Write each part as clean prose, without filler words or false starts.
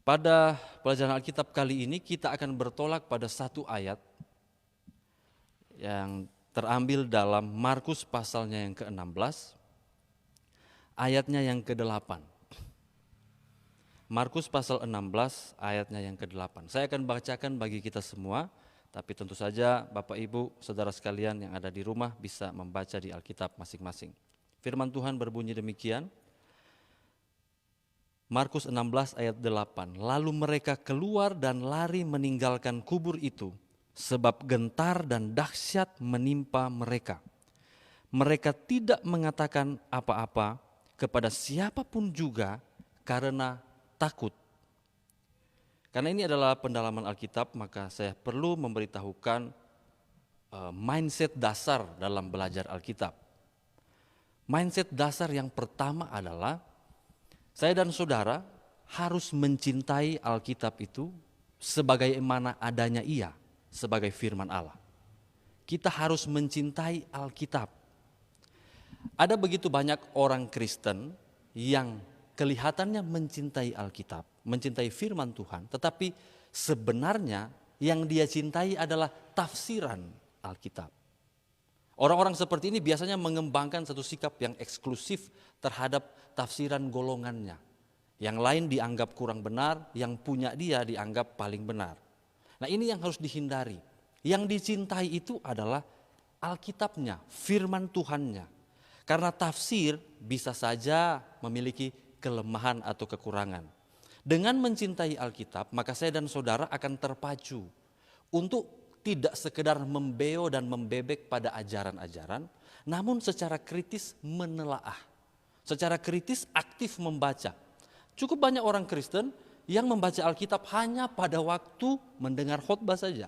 Pada pelajaran Alkitab kali ini kita akan bertolak pada satu ayat yang terambil dalam Markus pasalnya yang ke-16, ayatnya yang ke-8. Markus pasal 16 ayatnya yang ke-8. Saya akan bacakan bagi kita semua, tapi tentu saja Bapak Ibu, Saudara sekalian yang ada di rumah bisa membaca di Alkitab masing-masing. Firman Tuhan berbunyi demikian, Markus 16 ayat 8. Lalu mereka keluar dan lari meninggalkan kubur itu, sebab gentar dan dahsyat menimpa mereka. Mereka tidak mengatakan apa-apa kepada siapapun juga karena takut. Karena ini adalah pendalaman Alkitab, maka saya perlu memberitahukan mindset dasar dalam belajar Alkitab. Mindset dasar yang pertama adalah saya dan saudara harus mencintai Alkitab itu sebagaimana adanya ia, sebagai firman Allah. Kita harus mencintai Alkitab. Ada begitu banyak orang Kristen yang kelihatannya mencintai Alkitab, mencintai firman Tuhan, tetapi sebenarnya yang dia cintai adalah tafsiran Alkitab. Orang-orang seperti ini biasanya mengembangkan satu sikap yang eksklusif terhadap tafsiran golongannya. Yang lain dianggap kurang benar, yang punya dia dianggap paling benar. Nah, ini yang harus dihindari. Yang dicintai itu adalah Alkitabnya, firman Tuhannya. Karena tafsir bisa saja memiliki kelemahan atau kekurangan. Dengan mencintai Alkitab, maka saya dan saudara akan terpacu untuk tidak sekedar membeo dan membebek pada ajaran-ajaran, namun secara kritis menelaah, secara kritis aktif membaca. Cukup banyak orang Kristen yang membaca Alkitab hanya pada waktu mendengar khotbah saja.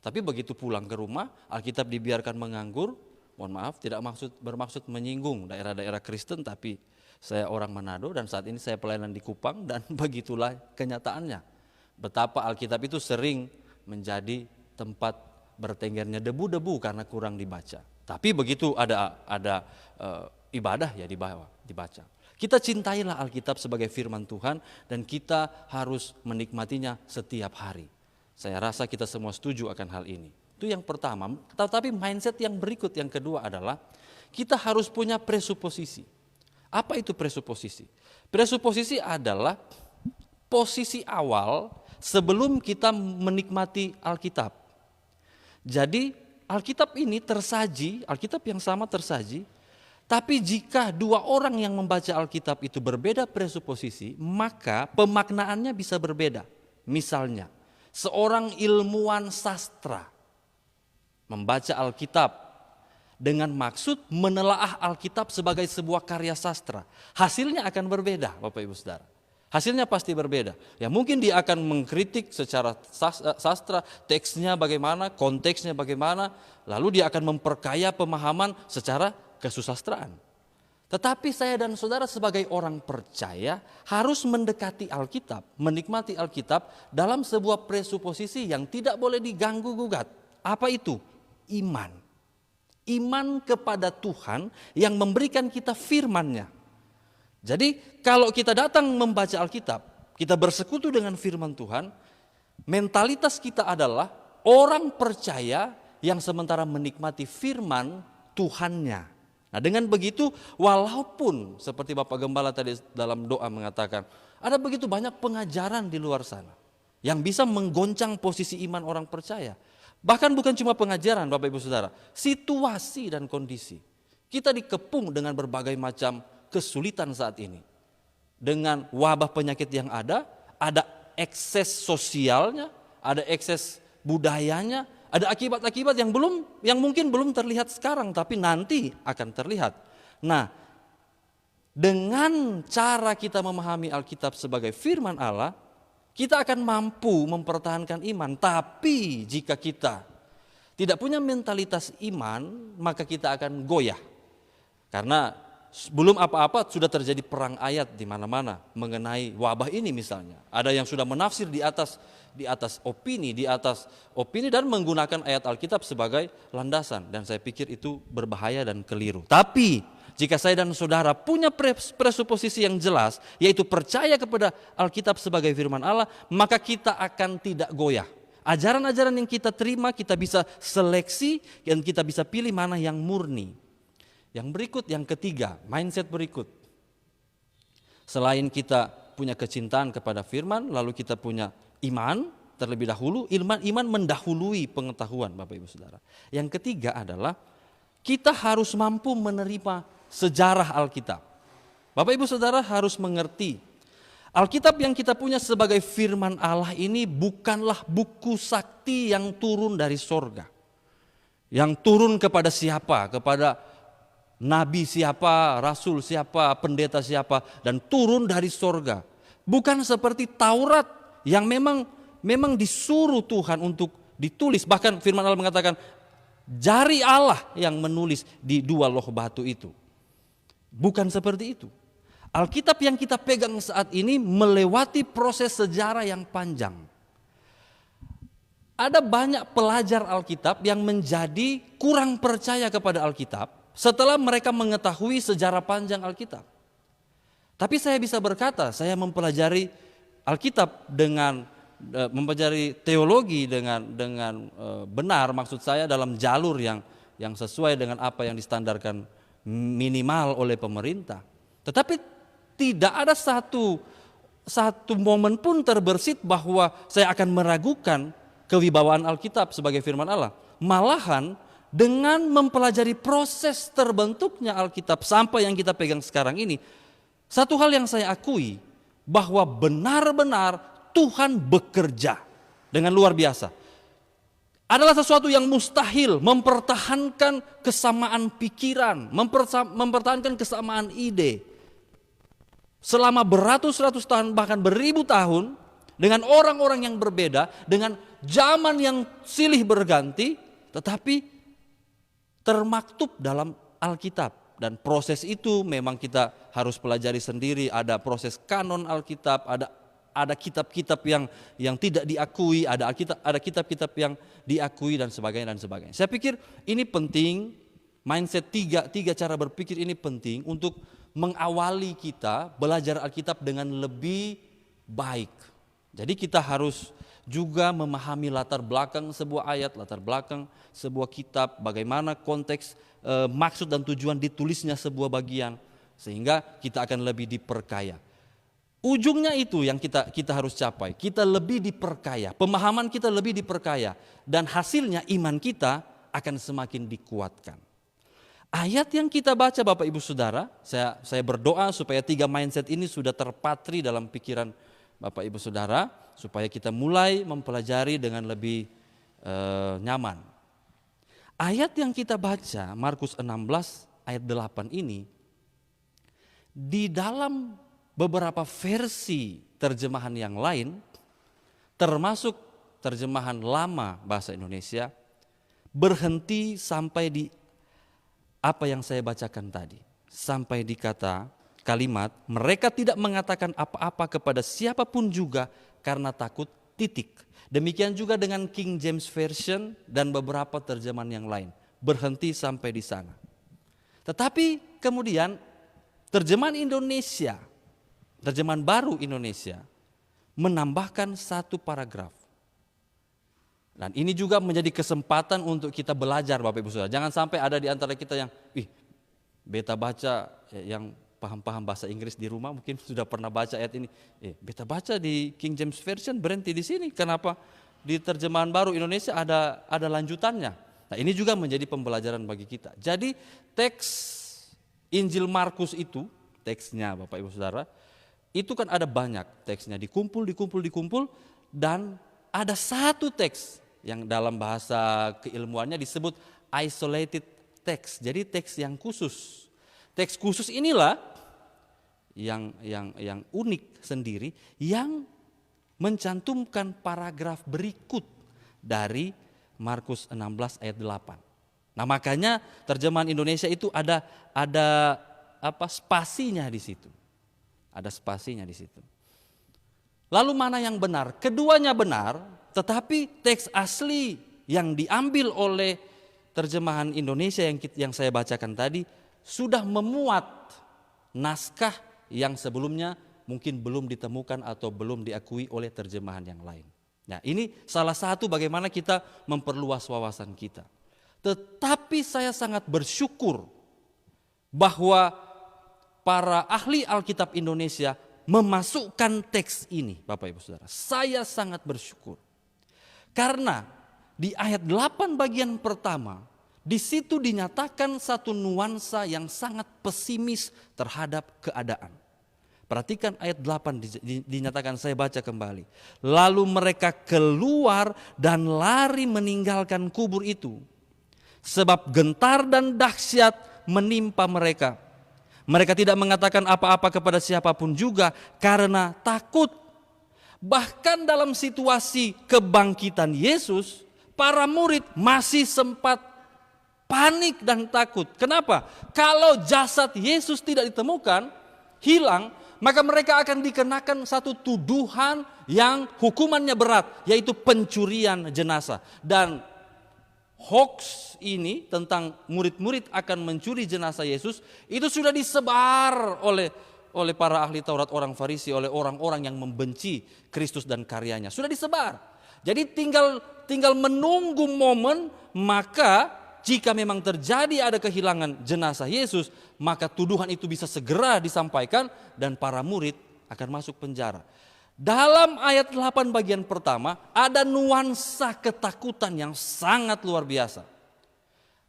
Tapi begitu pulang ke rumah, Alkitab dibiarkan menganggur. Mohon maaf, tidak bermaksud menyinggung daerah-daerah Kristen, tapi saya orang Manado dan saat ini saya pelayanan di Kupang dan begitulah kenyataannya. Betapa Alkitab itu sering menjadi tempat bertenggernya debu-debu karena kurang dibaca. Tapi begitu ada ibadah ya dibaca. Kita cintailah Alkitab sebagai firman Tuhan dan kita harus menikmatinya setiap hari. Saya rasa kita semua setuju akan hal ini. Itu yang pertama. Tetapi mindset yang berikut, yang kedua adalah kita harus punya presuposisi. Apa itu presuposisi? Presuposisi adalah posisi awal sebelum kita menikmati Alkitab. Jadi Alkitab ini tersaji, Alkitab yang sama tersaji, tapi jika dua orang yang membaca Alkitab itu berbeda presuposisi, maka pemaknaannya bisa berbeda. Misalnya, seorang ilmuwan sastra membaca Alkitab dengan maksud menelaah Alkitab sebagai sebuah karya sastra. Hasilnya akan berbeda, Bapak Ibu Saudara. Hasilnya pasti berbeda. Ya mungkin dia akan mengkritik secara sastra, teksnya bagaimana, konteksnya bagaimana, lalu dia akan memperkaya pemahaman secara kesusastraan. Tetapi saya dan saudara sebagai orang percaya harus mendekati Alkitab, menikmati Alkitab dalam sebuah presuposisi yang tidak boleh diganggu gugat. Apa itu? Iman. Iman kepada Tuhan yang memberikan kita firman-Nya. Jadi kalau kita datang membaca Alkitab, kita bersekutu dengan firman Tuhan, mentalitas kita adalah orang percaya yang sementara menikmati firman Tuhannya. Nah dengan begitu, walaupun seperti Bapak Gembala tadi dalam doa mengatakan, ada begitu banyak pengajaran di luar sana yang bisa menggoncang posisi iman orang percaya. Bahkan bukan cuma pengajaran Bapak Ibu Saudara, situasi dan kondisi. Kita dikepung dengan berbagai macam kesulitan saat ini. Dengan wabah penyakit yang ada ekses sosialnya, ada ekses budayanya, ada akibat-akibat yang mungkin belum terlihat sekarang tapi nanti akan terlihat. Nah, dengan cara kita memahami Alkitab sebagai firman Allah, kita akan mampu mempertahankan iman. Tapi jika kita tidak punya mentalitas iman, maka kita akan goyah. Karena belum apa-apa sudah terjadi perang ayat di mana-mana mengenai wabah ini misalnya. Ada yang sudah menafsir di atas opini dan menggunakan ayat Alkitab sebagai landasan, dan saya pikir itu berbahaya dan keliru. Tapi jika saya dan saudara punya presuposisi yang jelas, yaitu percaya kepada Alkitab sebagai firman Allah, maka kita akan tidak goyah. Ajaran-ajaran yang kita terima, kita bisa seleksi dan kita bisa pilih mana yang murni. Yang berikut, yang ketiga, mindset berikut. Selain kita punya kecintaan kepada firman, lalu kita punya iman terlebih dahulu, iman mendahului pengetahuan, Bapak Ibu Saudara. Yang ketiga adalah kita harus mampu menerima sejarah Alkitab. Bapak Ibu Saudara harus mengerti, Alkitab yang kita punya sebagai firman Allah ini bukanlah buku sakti yang turun dari sorga. Yang turun kepada siapa? Kepada nabi siapa, rasul siapa, pendeta siapa, dan turun dari sorga. Bukan seperti Taurat yang memang disuruh Tuhan untuk ditulis. Bahkan firman Allah mengatakan, jari Allah yang menulis di dua loh batu itu. Bukan seperti itu. Alkitab yang kita pegang saat ini melewati proses sejarah yang panjang. Ada banyak pelajar Alkitab yang menjadi kurang percaya kepada Alkitab setelah mereka mengetahui sejarah panjang Alkitab. Tapi saya bisa berkata, saya mempelajari Alkitab dengan mempelajari teologi dengan benar, maksud saya dalam jalur yang sesuai dengan apa yang distandarkan minimal oleh pemerintah. Tetapi tidak ada satu momen pun terbersit bahwa saya akan meragukan kewibawaan Alkitab sebagai firman Allah. Malahan dengan mempelajari proses terbentuknya Alkitab sampai yang kita pegang sekarang ini, satu hal yang saya akui bahwa benar-benar Tuhan bekerja dengan luar biasa. Adalah sesuatu yang mustahil mempertahankan kesamaan pikiran, mempertahankan kesamaan ide. Selama beratus-ratus tahun bahkan beribu tahun dengan orang-orang yang berbeda, dengan zaman yang silih berganti, tetapi termaktub dalam Alkitab. Dan proses itu memang kita harus pelajari sendiri. Ada proses kanon Alkitab, ada kitab-kitab yang tidak diakui, ada kitab-kitab yang diakui dan sebagainya. Saya pikir ini penting, mindset tiga cara berpikir ini penting untuk mengawali kita belajar Alkitab dengan lebih baik. Jadi kita harus juga memahami latar belakang sebuah ayat, latar belakang sebuah kitab, bagaimana konteks, maksud dan tujuan ditulisnya sebuah bagian, sehingga kita akan lebih diperkaya. Ujungnya itu yang kita harus capai. Kita lebih diperkaya, pemahaman kita lebih diperkaya, dan hasilnya iman kita akan semakin dikuatkan. Ayat yang kita baca Bapak Ibu Saudara, saya berdoa supaya tiga mindset ini sudah terpatri dalam pikiran Bapak Ibu Saudara, supaya kita mulai mempelajari dengan lebih nyaman. Ayat yang kita baca, Markus 16 ayat 8 ini, di dalam beberapa versi terjemahan yang lain, termasuk terjemahan lama bahasa Indonesia, berhenti sampai di apa yang saya bacakan tadi. Sampai di kata kalimat, mereka tidak mengatakan apa-apa kepada siapapun juga karena takut, titik. Demikian juga dengan King James Version dan beberapa terjemahan yang lain. Berhenti sampai di sana. Tetapi kemudian terjemahan Indonesia, terjemahan baru Indonesia, menambahkan satu paragraf. Dan ini juga menjadi kesempatan untuk kita belajar Bapak Ibu Saudara. Jangan sampai ada di antara kita yang, beta baca yang paham-paham bahasa Inggris di rumah mungkin sudah pernah baca ayat ini. Beta baca di King James Version berhenti di sini. Kenapa di terjemahan baru Indonesia ada lanjutannya? Nah, ini juga menjadi pembelajaran bagi kita. Jadi teks Injil Markus itu, teksnya Bapak Ibu Saudara, itu kan ada banyak teksnya, dikumpul, dan ada satu teks yang dalam bahasa keilmuannya disebut isolated text. Jadi teks yang khusus. Teks khusus inilah yang unik sendiri, yang mencantumkan paragraf berikut dari Markus 16 ayat 8. Nah, makanya terjemahan Indonesia itu ada spasinya di situ. Ada spasinya di situ. Lalu mana yang benar? Keduanya benar, tetapi teks asli yang diambil oleh terjemahan Indonesia yang saya bacakan tadi sudah memuat naskah yang sebelumnya mungkin belum ditemukan atau belum diakui oleh terjemahan yang lain. Nah, ini salah satu bagaimana kita memperluas wawasan kita. Tetapi saya sangat bersyukur bahwa para ahli Alkitab Indonesia memasukkan teks ini, Bapak Ibu Saudara. Saya sangat bersyukur. Karena di ayat 8 bagian pertama, di situ dinyatakan satu nuansa yang sangat pesimis terhadap keadaan. Perhatikan ayat 8 dinyatakan, saya baca kembali. Lalu mereka keluar dan lari meninggalkan kubur itu. Sebab gentar dan dahsyat menimpa mereka. Mereka tidak mengatakan apa-apa kepada siapapun juga karena takut. Bahkan dalam situasi kebangkitan Yesus, para murid masih sempat panik dan takut. Kenapa? Kalau jasad Yesus tidak ditemukan, hilang, maka mereka akan dikenakan satu tuduhan yang hukumannya berat, yaitu pencurian jenazah. Dan hoax ini tentang murid-murid akan mencuri jenazah Yesus itu sudah disebar oleh para ahli Taurat, orang Farisi, oleh orang-orang yang membenci Kristus dan karyanya. Sudah disebar. Jadi tinggal menunggu momen, maka jika memang terjadi ada kehilangan jenazah Yesus, maka tuduhan itu bisa segera disampaikan dan para murid akan masuk penjara. Dalam ayat 8 bagian pertama ada nuansa ketakutan yang sangat luar biasa.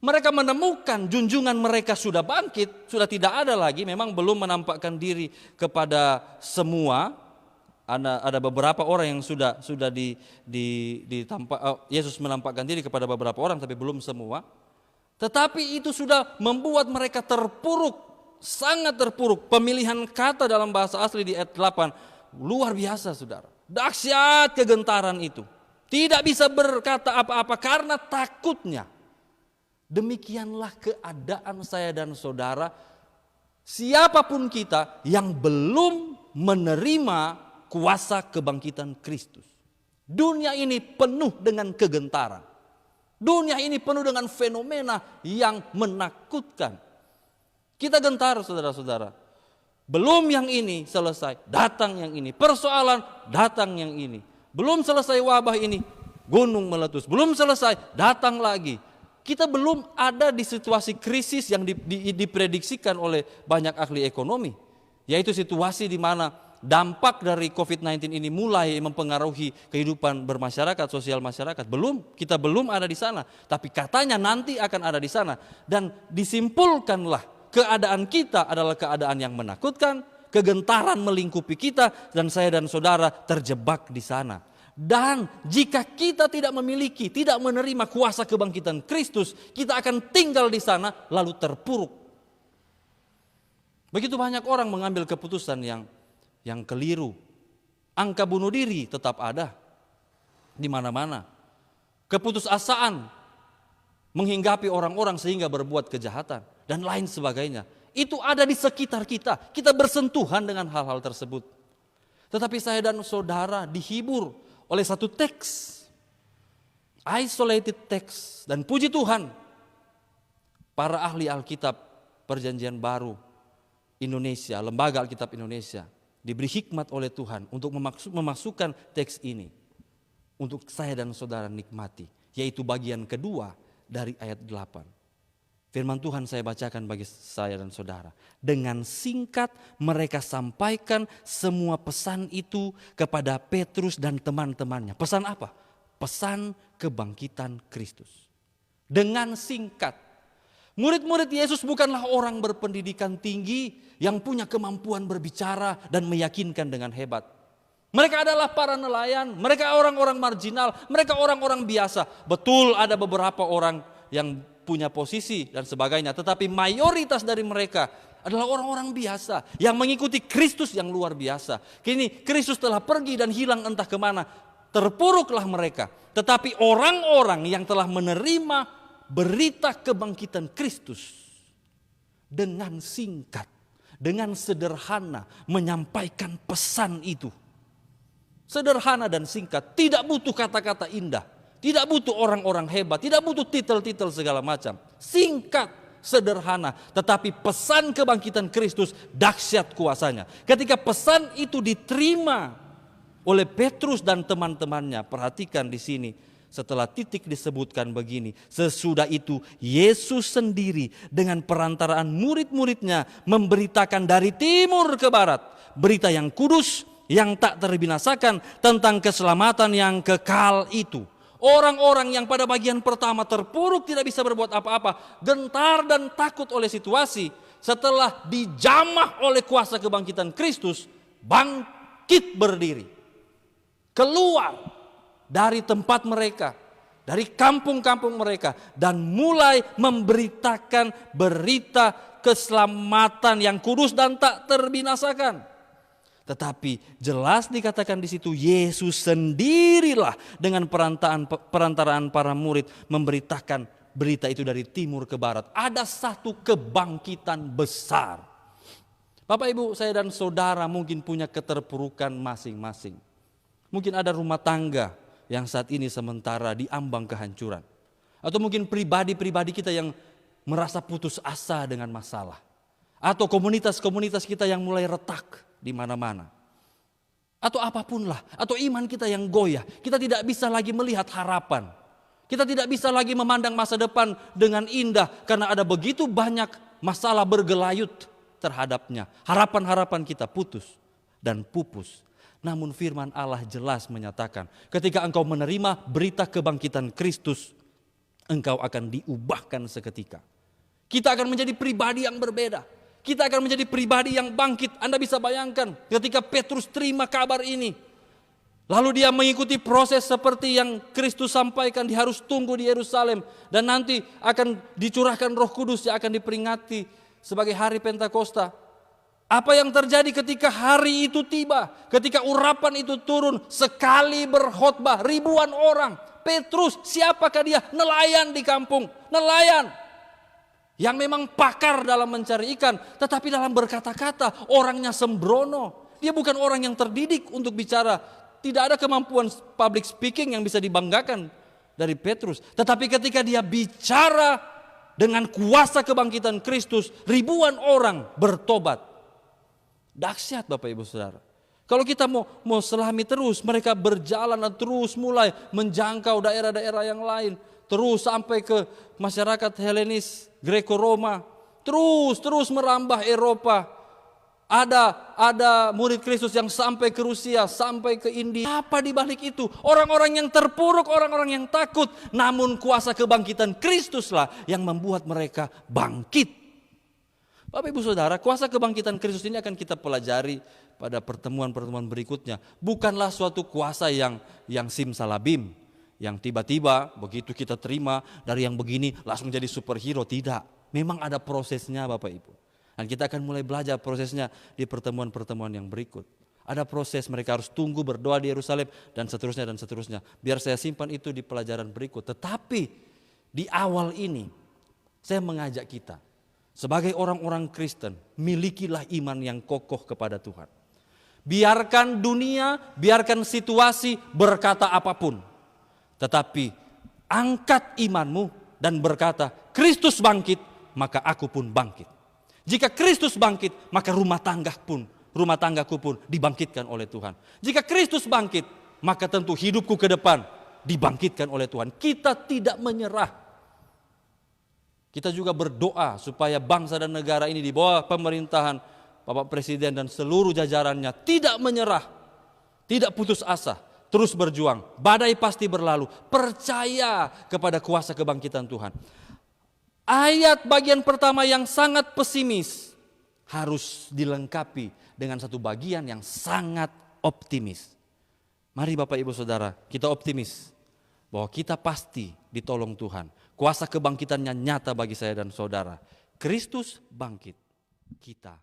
Mereka menemukan junjungan mereka sudah bangkit, sudah tidak ada lagi, memang belum menampakkan diri kepada semua. Ada beberapa orang yang sudah Yesus menampakkan diri kepada beberapa orang, tapi belum semua. Tetapi itu sudah membuat mereka terpuruk, sangat terpuruk. Pemilihan kata dalam bahasa asli di ayat 8 luar biasa, saudara. Dahsyat kegentaran itu. Tidak bisa berkata apa-apa karena takutnya. Demikianlah keadaan saya dan saudara, siapapun kita yang belum menerima kuasa kebangkitan Kristus. Dunia ini penuh dengan kegentaran. Dunia ini penuh dengan fenomena yang menakutkan. Kita gentar, saudara-saudara. Belum yang ini selesai, datang yang ini. Persoalan, datang yang ini. Belum selesai wabah ini, gunung meletus. Belum selesai, datang lagi. Kita belum ada di situasi krisis yang diprediksikan oleh banyak ahli ekonomi. Yaitu situasi di mana dampak dari COVID-19 ini mulai mempengaruhi kehidupan bermasyarakat, sosial masyarakat. Kita belum ada di sana. Tapi katanya nanti akan ada di sana. Dan disimpulkanlah keadaan kita adalah keadaan yang menakutkan, kegentaran melingkupi kita, dan saya dan saudara terjebak di sana. Dan jika kita tidak memiliki, tidak menerima kuasa kebangkitan Kristus, kita akan tinggal di sana lalu terpuruk. Begitu banyak orang mengambil keputusan yang keliru. Angka bunuh diri tetap ada di mana-mana. Keputusasaan menghinggapi orang-orang sehingga berbuat kejahatan dan lain sebagainya. Itu ada di sekitar kita. Kita bersentuhan dengan hal-hal tersebut. Tetapi saya dan saudara dihibur oleh satu teks. Isolated text. Dan puji Tuhan, para ahli Alkitab Perjanjian Baru Indonesia, Lembaga Alkitab Indonesia, diberi hikmat oleh Tuhan untuk memasukkan teks ini untuk saya dan saudara nikmati, yaitu bagian kedua dari ayat 8. Firman Tuhan saya bacakan bagi saya dan saudara. Dengan singkat mereka sampaikan semua pesan itu kepada Petrus dan teman-temannya. Pesan apa? Pesan kebangkitan Kristus. Dengan singkat. Murid-murid Yesus bukanlah orang berpendidikan tinggi yang punya kemampuan berbicara dan meyakinkan dengan hebat. Mereka adalah para nelayan, mereka orang-orang marginal, mereka orang-orang biasa. Betul ada beberapa orang yang punya posisi dan sebagainya, tetapi mayoritas dari mereka adalah orang-orang biasa yang mengikuti Kristus yang luar biasa. Kini Kristus telah pergi dan hilang entah kemana, terpuruklah mereka. Tetapi orang-orang yang telah menerima berita kebangkitan Kristus dengan singkat, dengan sederhana menyampaikan pesan itu. Sederhana dan singkat, tidak butuh kata-kata indah. Tidak butuh orang-orang hebat, tidak butuh titel-titel segala macam. Singkat, sederhana. Tetapi pesan kebangkitan Kristus dahsyat kuasanya. Ketika pesan itu diterima oleh Petrus dan teman-temannya, perhatikan di sini. Setelah titik disebutkan begini, sesudah itu Yesus sendiri dengan perantaraan murid-muridnya memberitakan dari timur ke barat berita yang kudus, yang tak terbinasakan tentang keselamatan yang kekal itu. Orang-orang yang pada bagian pertama terpuruk tidak bisa berbuat apa-apa, gentar dan takut oleh situasi, setelah dijamah oleh kuasa kebangkitan Kristus, bangkit berdiri, keluar dari tempat mereka, dari kampung-kampung mereka, dan mulai memberitakan berita keselamatan yang kudus dan tak terbinasakan. Tetapi jelas dikatakan di situ Yesus sendirilah dengan perantaraan para murid memberitakan berita itu dari timur ke barat. Ada satu kebangkitan besar. Bapak, Ibu, saya dan saudara mungkin punya keterpurukan masing-masing. Mungkin ada rumah tangga yang saat ini sementara diambang kehancuran. Atau mungkin pribadi-pribadi kita yang merasa putus asa dengan masalah. Atau komunitas-komunitas kita yang mulai retak di mana-mana. Atau apapun lah. Atau iman kita yang goyah. Kita tidak bisa lagi melihat harapan. Kita tidak bisa lagi memandang masa depan dengan indah. Karena ada begitu banyak masalah bergelayut terhadapnya. Harapan-harapan kita putus dan pupus. Namun firman Allah jelas menyatakan, ketika engkau menerima berita kebangkitan Kristus, engkau akan diubahkan seketika. Kita akan menjadi pribadi yang berbeda. Kita akan menjadi pribadi yang bangkit. Anda bisa bayangkan ketika Petrus terima kabar ini. Lalu dia mengikuti proses seperti yang Kristus sampaikan, dia harus tunggu di Yerusalem. Dan nanti akan dicurahkan Roh Kudus yang akan diperingati sebagai hari Pentakosta. Apa yang terjadi ketika hari itu tiba, ketika urapan itu turun, sekali berkhotbah ribuan orang. Petrus, siapakah dia? Nelayan di kampung, nelayan yang memang pakar dalam mencari ikan, tetapi dalam berkata-kata orangnya sembrono. Dia bukan orang yang terdidik untuk bicara, tidak ada kemampuan public speaking yang bisa dibanggakan dari Petrus. Tetapi ketika dia bicara dengan kuasa kebangkitan Kristus, ribuan orang bertobat. Dahsyat Bapak Ibu Saudara. Kalau kita mau selami terus, mereka berjalan dan terus mulai menjangkau daerah-daerah yang lain. Terus sampai ke masyarakat Helenis, Greco-Roma. Terus merambah Eropa. Ada murid Kristus yang sampai ke Rusia, sampai ke India. Apa di balik itu? Orang-orang yang terpuruk, orang-orang yang takut. Namun kuasa kebangkitan Kristuslah yang membuat mereka bangkit. Bapak Ibu Saudara, kuasa kebangkitan Kristus ini akan kita pelajari pada pertemuan-pertemuan berikutnya. Bukanlah suatu kuasa yang simsalabim, yang tiba-tiba begitu kita terima dari yang begini langsung jadi superhero. Tidak, memang ada prosesnya Bapak Ibu. Dan kita akan mulai belajar prosesnya di pertemuan-pertemuan yang berikut. Ada proses, mereka harus tunggu berdoa di Yerusalem dan seterusnya dan seterusnya. Biar saya simpan itu di pelajaran berikut. Tetapi di awal ini saya mengajak kita sebagai orang-orang Kristen, milikilah iman yang kokoh kepada Tuhan. Biarkan dunia, biarkan situasi berkata apapun. Tetapi angkat imanmu dan berkata, Kristus bangkit, maka aku pun bangkit. Jika Kristus bangkit, maka rumah tanggaku pun dibangkitkan oleh Tuhan. Jika Kristus bangkit, maka tentu hidupku ke depan dibangkitkan oleh Tuhan. Kita tidak menyerah. Kita juga berdoa supaya bangsa dan negara ini di bawah pemerintahan Bapak Presiden dan seluruh jajarannya tidak menyerah, tidak putus asa, terus berjuang. Badai pasti berlalu, percaya kepada kuasa kebangkitan Tuhan. Ayat bagian pertama yang sangat pesimis harus dilengkapi dengan satu bagian yang sangat optimis. Mari Bapak Ibu Saudara, kita optimis bahwa kita pasti ditolong Tuhan. Kuasa kebangkitannya nyata bagi saya dan saudara. Kristus bangkit, kita